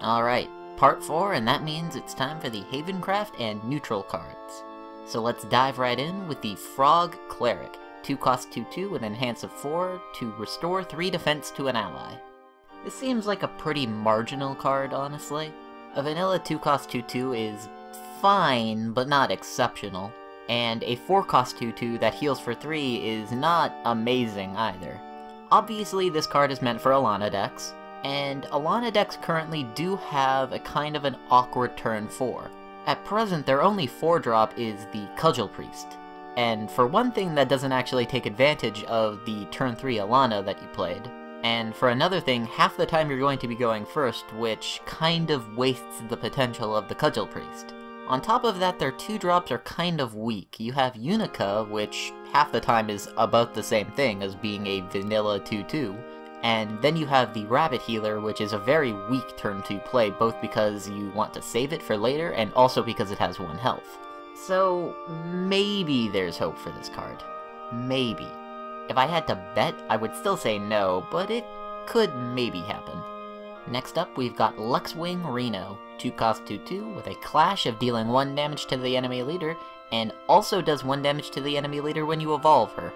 Alright, part 4, and that means it's time for the Havencraft and Neutral cards. So let's dive right in with the Frog Cleric. 2 cost 2/2 with an enhance of 4 to restore 3 defense to an ally. This seems like a pretty marginal card, honestly. A vanilla 2 cost 2/2 is fine, but not exceptional. And a 4 cost 2/2 that heals for 3 is not amazing either. Obviously this card is meant for Alana decks, and Alana decks currently do have a kind of an awkward turn 4. At present, their only 4-drop is the Cudgel Priest, and for one thing that doesn't actually take advantage of the turn 3 Alana that you played, and for another thing, half the time you're going to be going first, which kind of wastes the potential of the Cudgel Priest. On top of that, their 2-drops are kind of weak. You have Unica, which half the time is about the same thing as being a vanilla 2/2, and then you have the Rabbit Healer, which is a very weak turn to play, both because you want to save it for later, and also because it has 1 health. So maybe there's hope for this card. Maybe. If I had to bet, I would still say no, but it could maybe happen. Next up, we've got Luxwing Reno, 2 cost 2/2 with a clash of dealing 1 damage to the enemy leader, and also does 1 damage to the enemy leader when you evolve her.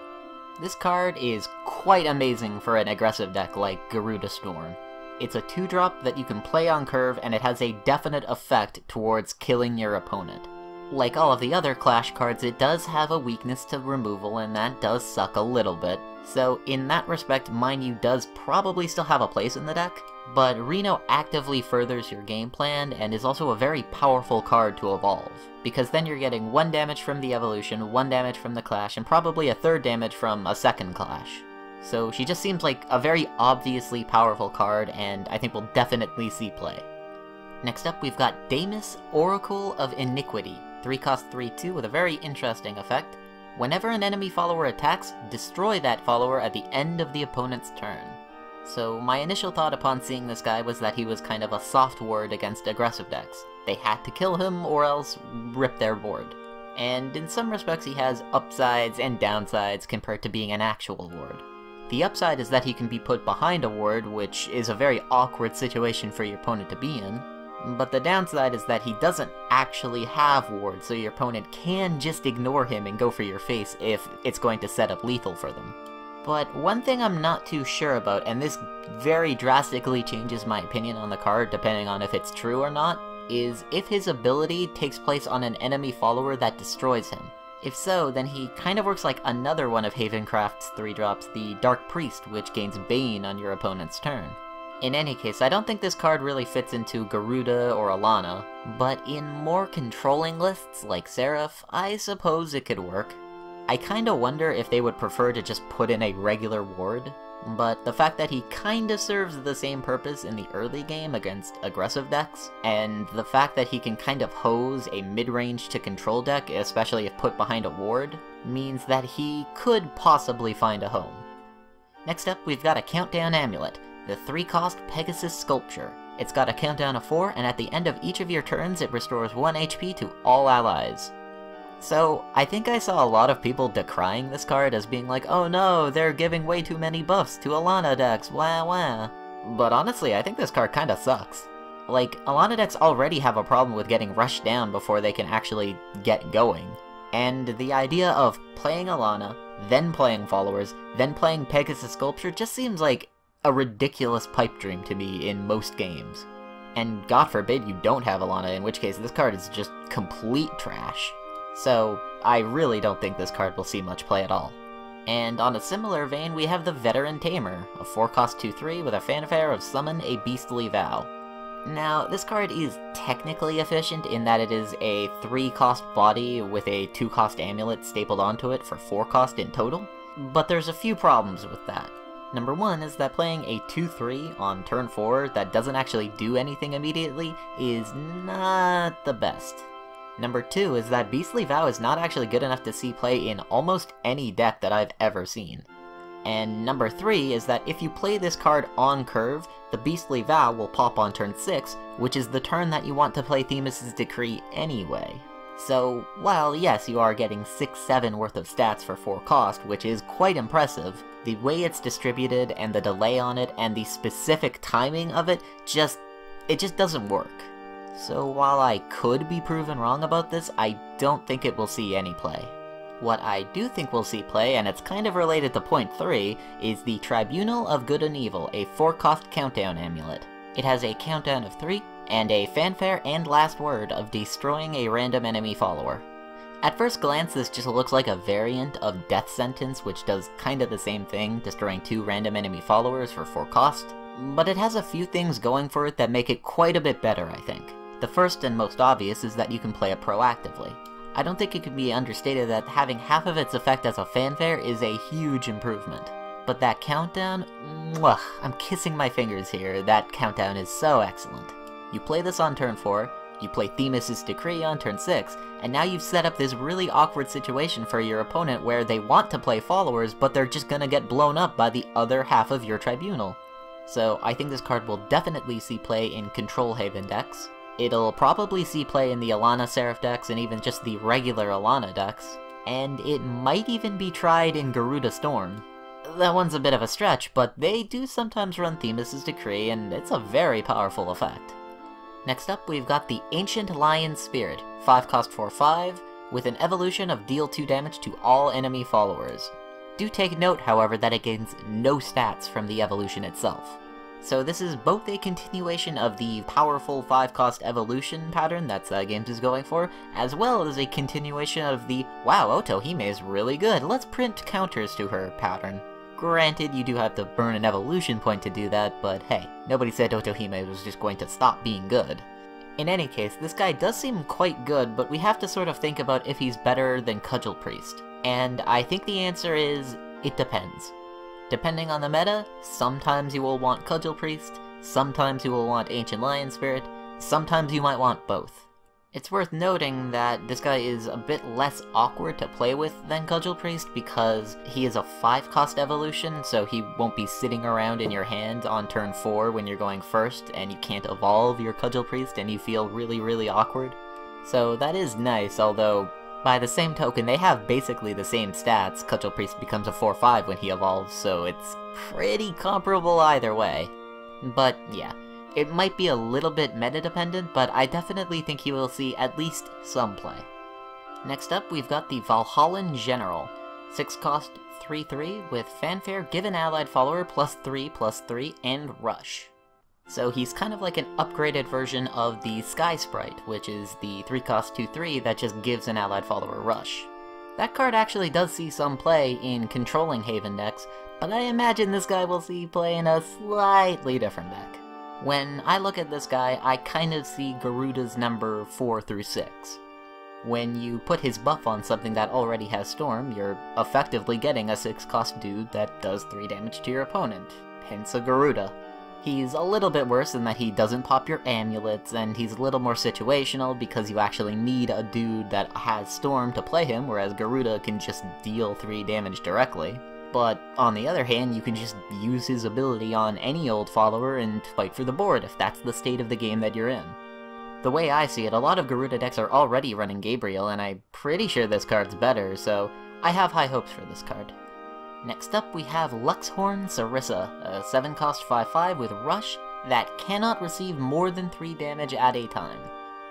This card is quite amazing for an aggressive deck like Garuda Storm. It's a 2-drop that you can play on curve, and it has a definite effect towards killing your opponent. Like all of the other Clash cards, it does have a weakness to removal, and that does suck a little bit. So in that respect, Mind You does probably still have a place in the deck, but Reno actively furthers your game plan and is also a very powerful card to evolve, because then you're getting 1 damage from the evolution, 1 damage from the clash, and probably a 3rd damage from a 2nd clash. So she just seems like a very obviously powerful card, and I think we'll definitely see play. Next up, we've got Damus, Oracle of Iniquity, 3 cost 3/2 with a very interesting effect. Whenever an enemy follower attacks, destroy that follower at the end of the opponent's turn. So my initial thought upon seeing this guy was that he was kind of a soft ward against aggressive decks. They had to kill him or else rip their board. And in some respects he has upsides and downsides compared to being an actual ward. The upside is that he can be put behind a ward, which is a very awkward situation for your opponent to be in. But the downside is that he doesn't actually have wards, so your opponent can just ignore him and go for your face if it's going to set up lethal for them. But one thing I'm not too sure about, and this very drastically changes my opinion on the card depending on if it's true or not, is if his ability takes place on an enemy follower that destroys him. If so, then he kind of works like another one of Havencraft's 3-drops, the Dark Priest, which gains Bane on your opponent's turn. In any case, I don't think this card really fits into Garuda or Alana, but in more controlling lists like Seraph, I suppose it could work. I kinda wonder if they would prefer to just put in a regular ward, but the fact that he kinda serves the same purpose in the early game against aggressive decks, and the fact that he can kind of hose a mid-range to control deck, especially if put behind a ward, means that he could possibly find a home. Next up, we've got a Countdown Amulet, the 3 cost Pegasus Sculpture. It's got a counterdown of 4, and at the end of each of your turns it restores 1 HP to all allies. So, I think I saw a lot of people decrying this card as being like, oh no, they're giving way too many buffs to Alana decks, wah wah. But honestly, I think this card kinda sucks. Like, Alana decks already have a problem with getting rushed down before they can actually get going. And the idea of playing Alana, then playing followers, then playing Pegasus Sculpture just seems like a ridiculous pipe dream to me in most games. And God forbid you don't have Alana, in which case this card is just complete trash. So, I really don't think this card will see much play at all. And on a similar vein, we have the Veteran Tamer, a 4 cost 2/3 with a fanfare of Summon a Beastly Vow. Now, this card is technically efficient in that it is a 3 cost body with a 2 cost amulet stapled onto it for 4 cost in total, but there's a few problems with that. Number 1 is that playing a 2/3 on turn 4 that doesn't actually do anything immediately is not the best. Number 2 is that Beastly Vow is not actually good enough to see play in almost any deck that I've ever seen. And number 3 is that if you play this card on curve, the Beastly Vow will pop on turn 6, which is the turn that you want to play Themis' Decree anyway. So, while yes, you are getting 6-7 worth of stats for 4 cost, which is quite impressive, the way it's distributed and the delay on it and the specific timing of it just it just doesn't work. So while I could be proven wrong about this, I don't think it will see any play. What I do think we'll see play, and it's kind of related to point 3, is the Tribunal of Good and Evil, a 4-cost countdown amulet. It has a countdown of 3, and a fanfare and last word of destroying a random enemy follower. At first glance, this just looks like a variant of Death Sentence, which does kinda the same thing, destroying 2 random enemy followers for 4 cost, but it has a few things going for it that make it quite a bit better, I think. The first and most obvious is that you can play it proactively. I don't think it can be understated that having half of its effect as a fanfare is a huge improvement. But that countdown, mwah, I'm kissing my fingers here, that countdown is so excellent. You play this on turn 4, you play Themis' Decree on turn 6, and now you've set up this really awkward situation for your opponent where they want to play followers, but they're just gonna get blown up by the other half of your tribunal. So I think this card will definitely see play in Control Haven decks. It'll probably see play in the Alana Seraph decks and even just the regular Alana decks. And it might even be tried in Garuda Storm. That one's a bit of a stretch, but they do sometimes run Themis' Decree, and it's a very powerful effect. Next up, we've got the Ancient Lion Spirit, 5-cost 4/5, with an evolution of deal 2 damage to all enemy followers. Do take note, however, that it gains no stats from the evolution itself. So this is both a continuation of the powerful 5-cost evolution pattern that Games is going for, as well as a continuation of the, wow, Otohime is really good, let's print counters to her pattern. Granted, you do have to burn an evolution point to do that, but hey, nobody said Otohime was just going to stop being good. In any case, this guy does seem quite good, but we have to sort of think about if he's better than Cudgel Priest. And I think the answer is, it depends. Depending on the meta, sometimes you will want Cudgel Priest, sometimes you will want Ancient Lion Spirit, sometimes you might want both. It's worth noting that this guy is a bit less awkward to play with than Cudgel Priest because he is a 5-cost evolution, so he won't be sitting around in your hand on turn 4 when you're going first and you can't evolve your Cudgel Priest and you feel really awkward. So that is nice, although by the same token, they have basically the same stats. Cudgel Priest becomes a 4/5 when he evolves, so it's pretty comparable either way. But yeah, it might be a little bit meta-dependent, but I definitely think he will see at least some play. Next up, we've got the Valhallan General. 6-cost 3/3 with Fanfare, give an allied follower +3/+3, and Rush. So he's kind of like an upgraded version of the Sky Sprite, which is the 3-cost 2/3 that just gives an allied follower Rush. That card actually does see some play in controlling Haven decks, but I imagine this guy will see play in a slightly different deck. When I look at this guy, I kind of see Garuda's number 4 through 6. When you put his buff on something that already has Storm, you're effectively getting a 6-cost dude that does 3 damage to your opponent, hence a Garuda. He's a little bit worse in that he doesn't pop your amulets, and he's a little more situational because you actually need a dude that has Storm to play him, whereas Garuda can just deal 3 damage directly. But on the other hand, you can just use his ability on any old follower and fight for the board if that's the state of the game that you're in. The way I see it, a lot of Garuda decks are already running Gabriel, and I'm pretty sure this card's better, so I have high hopes for this card. Next up, we have Luxhorn Sarissa, a 7-cost 5/5 with Rush that cannot receive more than 3 damage at a time.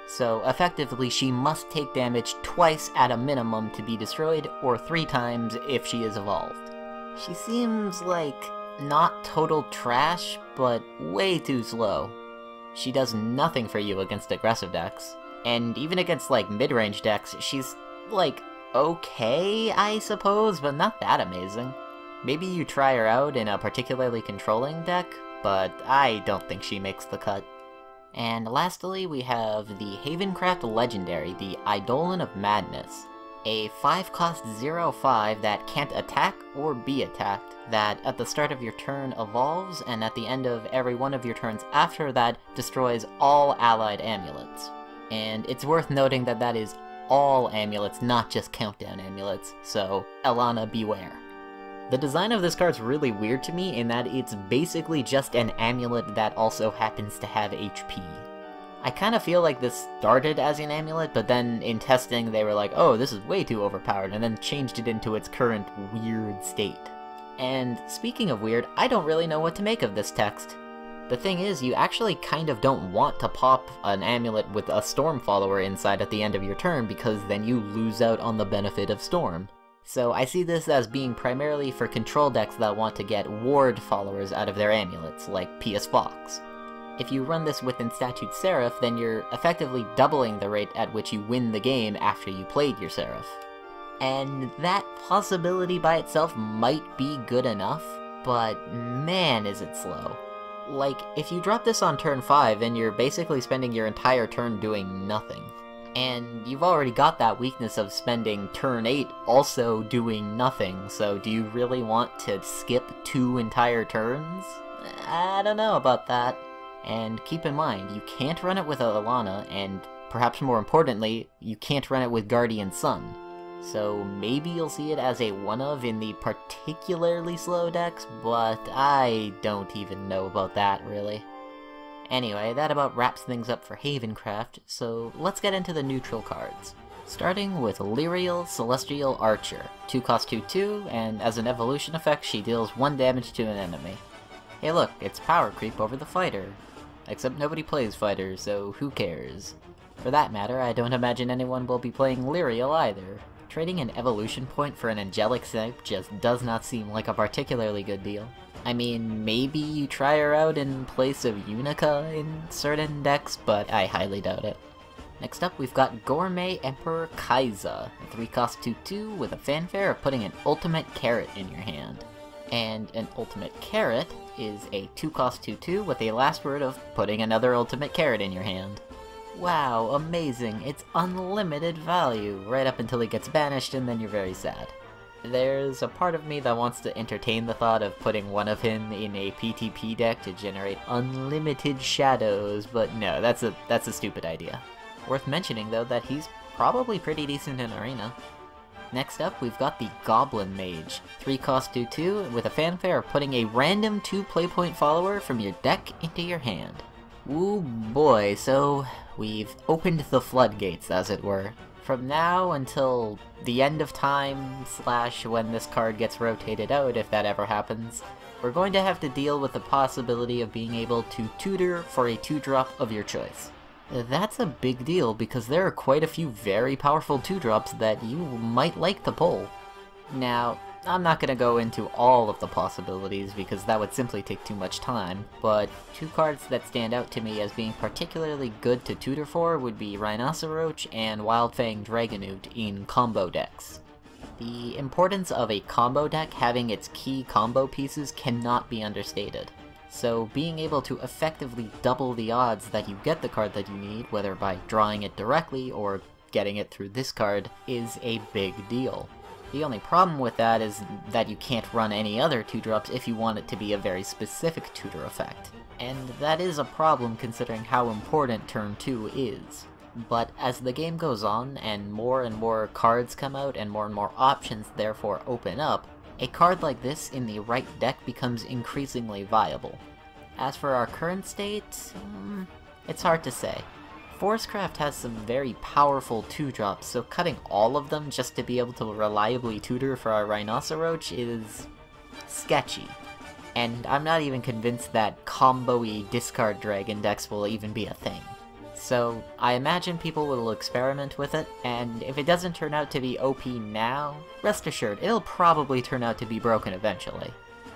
So effectively, she must take damage twice at a minimum to be destroyed, or 3 times if she is evolved. She seems like not total trash, but way too slow. She does nothing for you against aggressive decks, and even against like mid-range decks, she's like okay, I suppose, but not that amazing. Maybe you try her out in a particularly controlling deck, but I don't think she makes the cut. And lastly, we have the Havencraft Legendary, the Eidolon of Madness. A 5-cost 0/5 that can't attack or be attacked, that at the start of your turn evolves, and at the end of every one of your turns after that destroys all allied amulets. And it's worth noting that that is all amulets, not just countdown amulets, so Alana beware. The design of this card's really weird to me in that it's basically just an amulet that also happens to have HP. I kind of feel like this started as an amulet, but then in testing they were like, oh, this is way too overpowered, and then changed it into its current weird state. And speaking of weird, I don't really know what to make of this text. The thing is, you actually kind of don't want to pop an amulet with a Storm Follower inside at the end of your turn, because then you lose out on the benefit of Storm. So I see this as being primarily for control decks that want to get Ward followers out of their amulets, like PS Fox. If you run this with Statute Seraph, then you're effectively doubling the rate at which you win the game after you played your Seraph. And that possibility by itself might be good enough, but man is it slow. Like, if you drop this on turn 5, then you're basically spending your entire turn doing nothing. And you've already got that weakness of spending turn 8 also doing nothing, so do you really want to skip 2 entire turns? I don't know about that. And keep in mind, you can't run it with Alana, and perhaps more importantly, you can't run it with Guardian Sun. So maybe you'll see it as a one-of in the particularly slow decks, but I don't even know about that, really. Anyway, that about wraps things up for Havencraft, so let's get into the neutral cards. Starting with Lyriel Celestial Archer, 2-cost 2/2, and as an evolution effect, she deals 1 damage to an enemy. Hey look, it's power creep over the fighter. Except nobody plays fighter, so who cares? For that matter, I don't imagine anyone will be playing Lyriel either. Trading an evolution point for an angelic type just does not seem like a particularly good deal. I mean, maybe you try her out in place of Unica in certain decks, but I highly doubt it. Next up, we've got Gourmet Emperor Kaiza, a 3-cost 2/2 with a fanfare of putting an ultimate carrot in your hand. And an ultimate carrot is a 2-cost 2/2 with a last word of putting another ultimate carrot in your hand. Wow, amazing, it's unlimited value, right up until he gets banished and then you're very sad. There's a part of me that wants to entertain the thought of putting one of him in a PTP deck to generate unlimited shadows, but no, that's a stupid idea. Worth mentioning though that he's probably pretty decent in Arena. Next up, we've got the Goblin Mage, 3-cost 2/2 with a fanfare of putting a random 2 playpoint follower from your deck into your hand. Ooh boy, so we've opened the floodgates, as it were. From now until the end of time / when this card gets rotated out, if that ever happens, we're going to have to deal with the possibility of being able to tutor for a 2-drop of your choice. That's a big deal because there are quite a few very powerful 2-drops that you might like to pull. Now, I'm not going to go into all of the possibilities because that would simply take too much time, but 2 cards that stand out to me as being particularly good to tutor for would be Rhinoceroach and Wildfang Dragonute in combo decks. The importance of a combo deck having its key combo pieces cannot be understated. So being able to effectively double the odds that you get the card that you need, whether by drawing it directly or getting it through this card, is a big deal. The only problem with that is that you can't run any other 2-drops if you want it to be a very specific tutor effect. And that is a problem considering how important turn 2 is. But as the game goes on, and more cards come out, and more options therefore open up, a card like this in the right deck becomes increasingly viable. As for our current state, it's hard to say. Forestcraft has some very powerful 2-drops, so cutting all of them just to be able to reliably tutor for our Rhinoceroach is sketchy. And I'm not even convinced that combo-y discard dragon decks will even be a thing. So I imagine people will experiment with it, and if it doesn't turn out to be OP now, rest assured, it'll probably turn out to be broken eventually.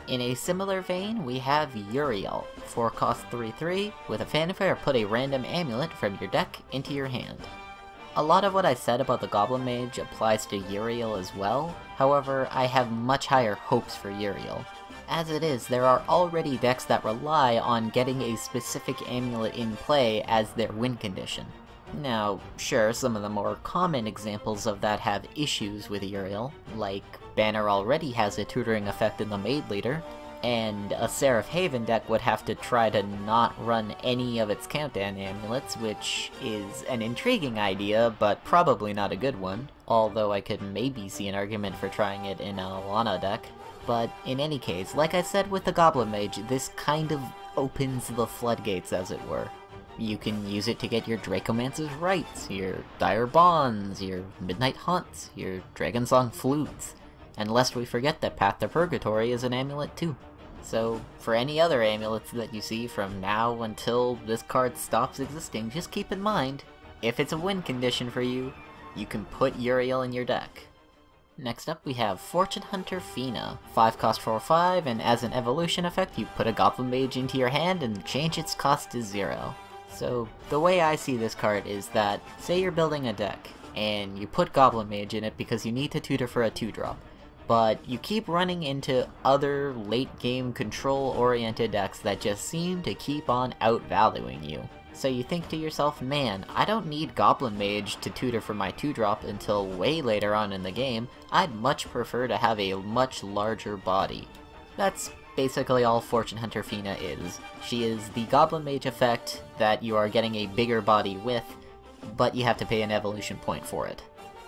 In a similar vein, we have Uriel, 4-cost 3/3, with a fanfare put a random amulet from your deck into your hand. A lot of what I said about the Goblin Mage applies to Uriel as well, however, I have much higher hopes for Uriel. As it is, there are already decks that rely on getting a specific amulet in play as their win condition. Now, sure, some of the more common examples of that have issues with Uriel, like Banner already has a tutoring effect in the Maid Leader, and a Seraph Haven deck would have to try to not run any of its countdown amulets, which is an intriguing idea, but probably not a good one, although I could maybe see an argument for trying it in a Alana deck. But in any case, like I said with the Goblin Mage, this kind of opens the floodgates, as it were. You can use it to get your Dracomancer's Rites, your Dire Bonds, your Midnight Haunts, your Dragonsong Flutes, and lest we forget that Path to Purgatory is an amulet too. So, for any other amulets that you see from now until this card stops existing, just keep in mind, if it's a win condition for you, you can put Uriel in your deck. Next up we have Fortune Hunter Fina. 5 cost 4/5, and as an evolution effect you put a Goblin Mage into your hand and change its cost to 0. So the way I see this card is that, say you're building a deck, and you put Goblin Mage in it because you need to tutor for a 2-drop, but you keep running into other late game control oriented decks that just seem to keep on outvaluing you. So you think to yourself, man, I don't need Goblin Mage to tutor for my 2-drop until way later on in the game, I'd much prefer to have a much larger body. That's basically all Fortune Hunter Fina is. She is the Goblin Mage effect that you are getting a bigger body with, but you have to pay an evolution point for it.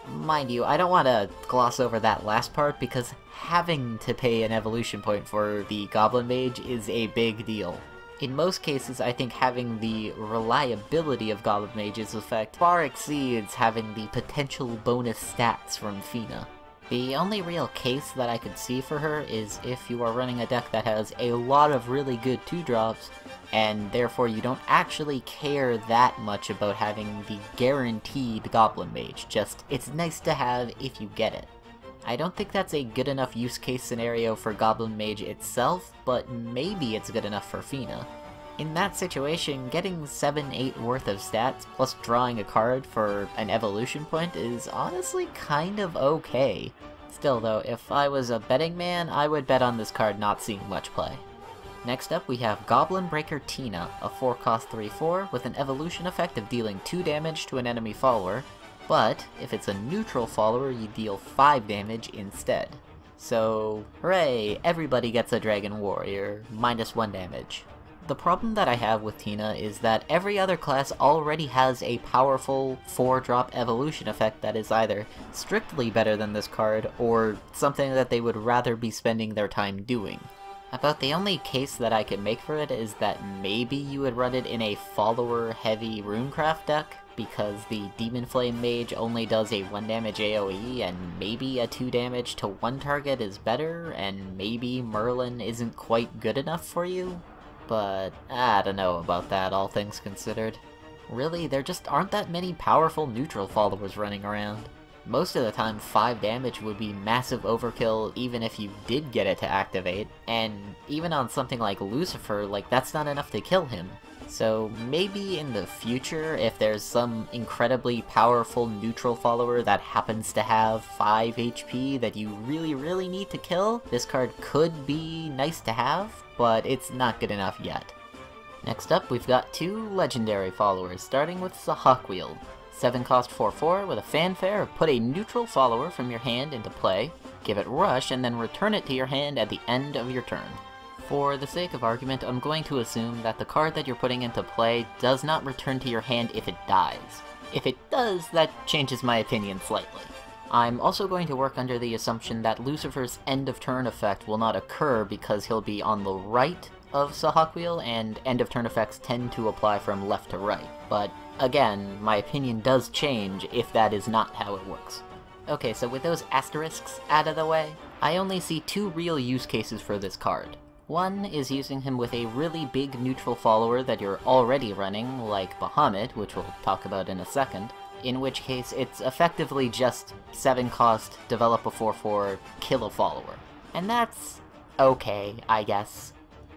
Mind you, I don't want to gloss over that last part because having to pay an evolution point for the Goblin Mage is a big deal. In most cases, I think having the reliability of Goblin Mage's effect far exceeds having the potential bonus stats from Fina. The only real case that I could see for her is if you are running a deck that has a lot of really good 2-drops, and therefore you don't actually care that much about having the guaranteed Goblin Mage, just it's nice to have if you get it. I don't think that's a good enough use case scenario for Goblin Mage itself, but maybe it's good enough for Fina. In that situation, getting 7-8 worth of stats plus drawing a card for an evolution point is honestly kind of okay. Still though, if I was a betting man, I would bet on this card not seeing much play. Next up we have Goblin Breaker Tina, a 4 cost 3/4 with an evolution effect of dealing 2 damage to an enemy follower, but if it's a neutral follower you deal 5 damage instead. So, hooray, everybody gets a Dragon Warrior, -1 damage. The problem that I have with Tina is that every other class already has a powerful 4-drop evolution effect that is either strictly better than this card, or something that they would rather be spending their time doing. About the only case that I can make for it is that maybe you would run it in a follower-heavy Runecraft deck, because the Demon Flame Mage only does a 1 damage AoE, and maybe a 2 damage to 1 target is better, and maybe Merlin isn't quite good enough for you? But I don't know about that, all things considered. Really, there just aren't that many powerful neutral followers running around. Most of the time 5 damage would be massive overkill even if you did get it to activate, and even on something like Lucifer, like that's not enough to kill him. So maybe in the future, if there's some incredibly powerful neutral follower that happens to have 5 HP that you really need to kill, this card could be nice to have, but it's not good enough yet. Next up, we've got 2 legendary followers, starting with Sahawkwield. 7 cost 4/4 with a fanfare of put a neutral follower from your hand into play, give it Rush, and then return it to your hand at the end of your turn. For the sake of argument, I'm going to assume that the card that you're putting into play does not return to your hand if it dies. If it does, that changes my opinion slightly. I'm also going to work under the assumption that Lucifer's end of turn effect will not occur because he'll be on the right of Sahawkwield, and end of turn effects tend to apply from left to right. But again, my opinion does change if that is not how it works. Okay, so with those asterisks out of the way, I only see 2 real use cases for this card. One is using him with a really big neutral follower that you're already running, like Bahamut, which we'll talk about in a second, in which case it's effectively just 7 cost, develop a 4/4, kill a follower. And that's okay, I guess.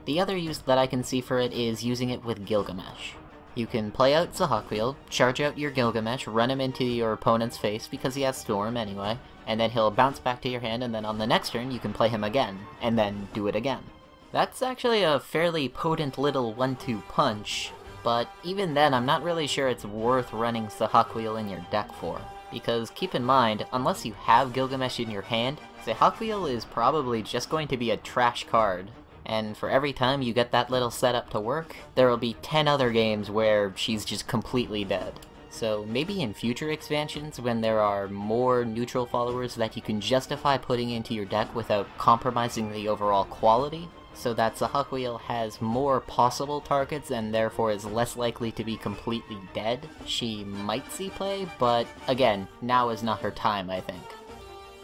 The other use that I can see for it is using it with Gilgamesh. You can play out Sahawkwield, charge out your Gilgamesh, run him into your opponent's face because he has Storm anyway, and then he'll bounce back to your hand, and then on the next turn you can play him again, and then do it again. That's actually a fairly potent little 1-2 punch, but even then I'm not really sure it's worth running Sahawkwield in your deck for. Because keep in mind, unless you have Gilgamesh in your hand, Sahawkwield is probably just going to be a trash card. And for every time you get that little setup to work, there will be 10 other games where she's just completely dead. So maybe in future expansions, when there are more neutral followers that you can justify putting into your deck without compromising the overall quality, so that Sahawkwield has more possible targets and therefore is less likely to be completely dead, she might see play, but again, now is not her time, I think.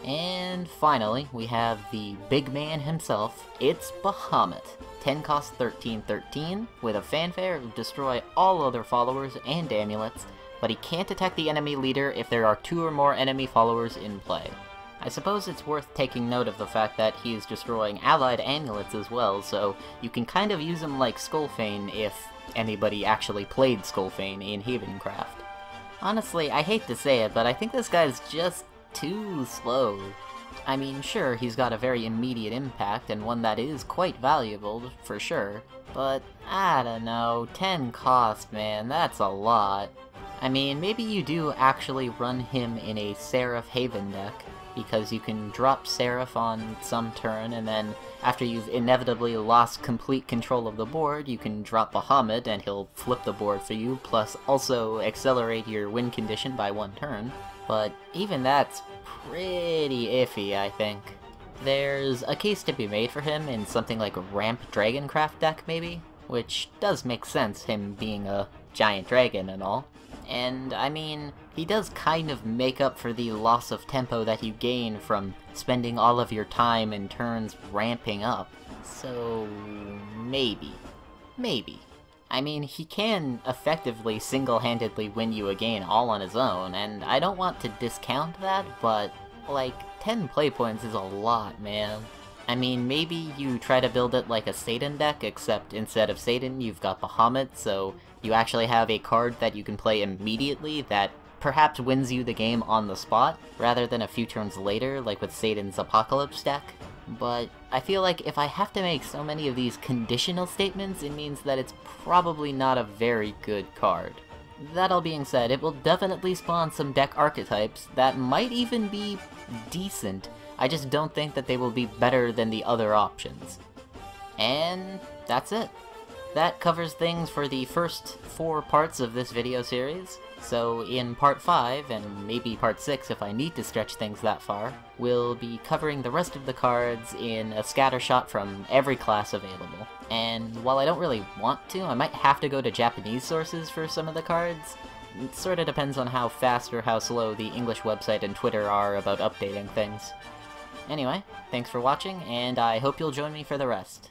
And finally, we have the big man himself. It's Bahamut. 10 cost 13/13, with a fanfare of destroy all other followers and amulets, but he can't attack the enemy leader if there are 2 or more enemy followers in play. I suppose it's worth taking note of the fact that he is destroying allied amulets as well, so you can kind of use him like Skullfane if anybody actually played Skullfane in Havencraft. Honestly, I hate to say it, but I think this guy's just too slow. I mean, sure, he's got a very immediate impact, and one that is quite valuable, for sure, but I don't know, 10 cost, man, that's a lot. I mean, maybe you do actually run him in a Seraph Haven deck, because you can drop Seraph on some turn, and then after you've inevitably lost complete control of the board, you can drop Bahamut and he'll flip the board for you, plus also accelerate your win condition by 1 turn. But even that's pretty iffy, I think. There's a case to be made for him in something like a Ramp Dragoncraft deck, maybe? Which does make sense, him being a giant dragon and all. And, I mean, he does kind of make up for the loss of tempo that you gain from spending all of your time and turns ramping up. So, maybe. Maybe. I mean, he can effectively single-handedly win you a game all on his own, and I don't want to discount that, but, like, 10 play points is a lot, man. I mean, maybe you try to build it like a Satan deck, except instead of Satan, you've got Bahamut, so you actually have a card that you can play immediately that perhaps wins you the game on the spot, rather than a few turns later, like with Satan's Apocalypse deck. But I feel like if I have to make so many of these conditional statements, it means that it's probably not a very good card. That all being said, it will definitely spawn some deck archetypes that might even be decent. I just don't think that they will be better than the other options. And that's it. That covers things for the first 4 parts of this video series. So in part 5, and maybe part 6 if I need to stretch things that far, we'll be covering the rest of the cards in a scattershot from every class available. And while I don't really want to, I might have to go to Japanese sources for some of the cards. It sorta depends on how fast or how slow the English website and Twitter are about updating things. Anyway, thanks for watching, and I hope you'll join me for the rest.